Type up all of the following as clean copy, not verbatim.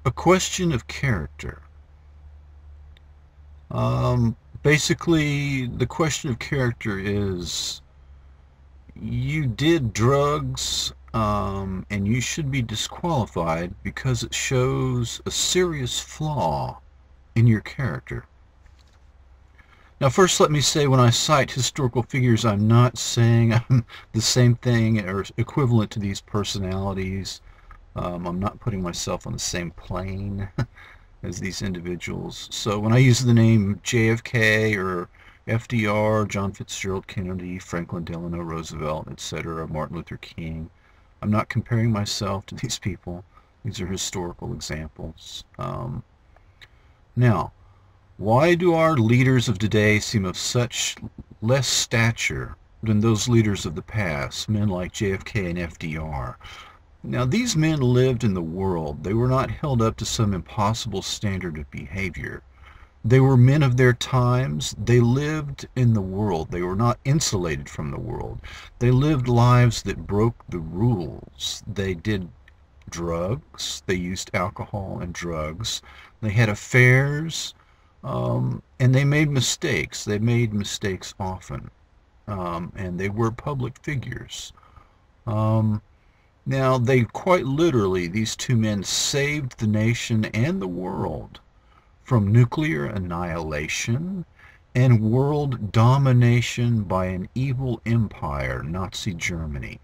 A question of character. Basically, the question of character is you did drugs, and you should be disqualified because it shows a serious flaw in your character. Now, first, let me say when I cite historical figures, I'm not saying I'm the same thing or equivalent to these personalities. I'm not putting myself on the same plane as these individuals. So when I use the name JFK or FDR, John Fitzgerald Kennedy, Franklin Delano Roosevelt, etc., Martin Luther King, I'm not comparing myself to these people. These are historical examples. Now, why do our leaders of today seem of such less stature than those leaders of the past, men like JFK and FDR? Now, these men lived in the world. They were not held up to some impossible standard of behavior. They were men of their times. They lived in the world. They were not insulated from the world. They lived lives that broke the rules. They did drugs. They used alcohol and drugs. They had affairs, and they made mistakes. They made mistakes often, and they were public figures. Now, they quite literally, these two men saved the nation and the world from nuclear annihilation and world domination by an evil empire, Nazi Germany.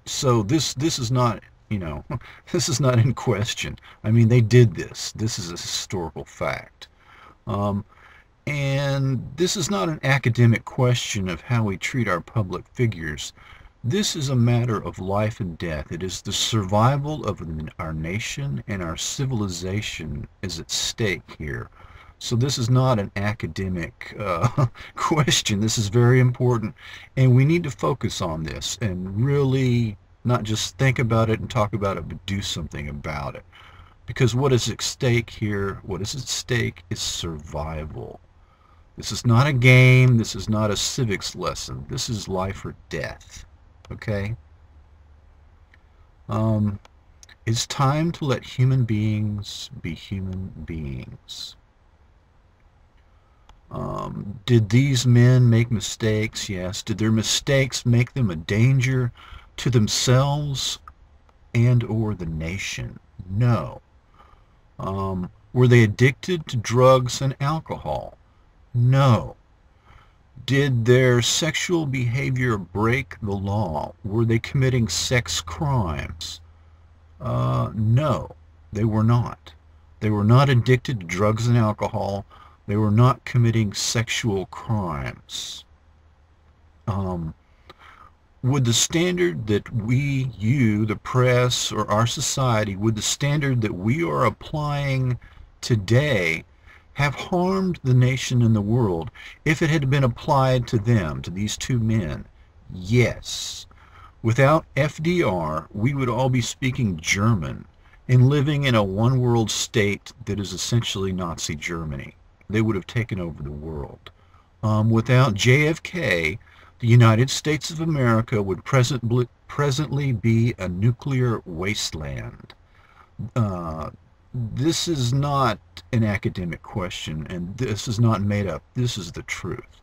So this is not, this is not in question. I mean, they did this. This is a historical fact. And this is not an academic question of how we treat our public figures. This is a matter of life and death. It is the survival of our nation and our civilization is at stake here. So this is not an academic question. This is very important, and we need to focus on this and really not just think about it and talk about it, but do something about it. Because what is at stake here, what is at stake is survival. This is not a game. This is not a civics lesson. This is life or death. Okay? It's time to let human beings be human beings. Did these men make mistakes? Yes. Did their mistakes make them a danger to themselves and or the nation? No. Were they addicted to drugs and alcohol? No. Did their sexual behavior break the law? Were they committing sex crimes? No, they were not. They were not addicted to drugs and alcohol. They were not committing sexual crimes. Would the standard that we, you, the press, or our society, would the standard that we are applying today have harmed the nation and the world if it had been applied to them, to these two men? Yes. Without FDR, we would all be speaking German and living in a one-world state that is essentially Nazi Germany. They would have taken over the world. Without JFK, the United States of America would presently be a nuclear wasteland. This is not an academic question, and this is not made up. This is the truth.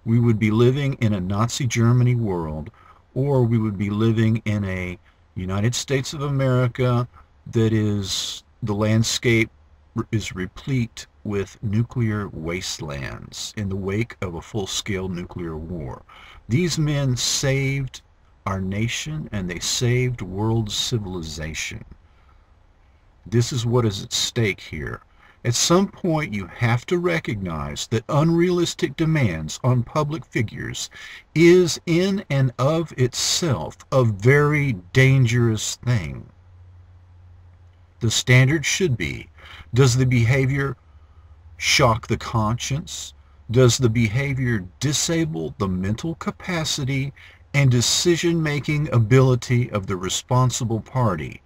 We would be living in a Nazi Germany world, or we would be living in a United States of America that is, the landscape is replete with nuclear wastelands in the wake of a full-scale nuclear war. These men saved our nation, and they saved world civilization. This is what is at stake here. At some point, you have to recognize that unrealistic demands on public figures is in and of itself a very dangerous thing. The standard should be, does the behavior shock the conscience? Does the behavior disable the mental capacity and decision-making ability of the responsible party?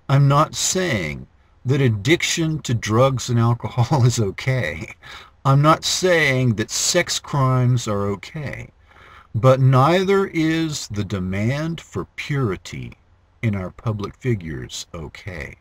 I'm not saying that addiction to drugs and alcohol is okay. I'm not saying that sex crimes are okay. But neither is the demand for purity in our public figures okay.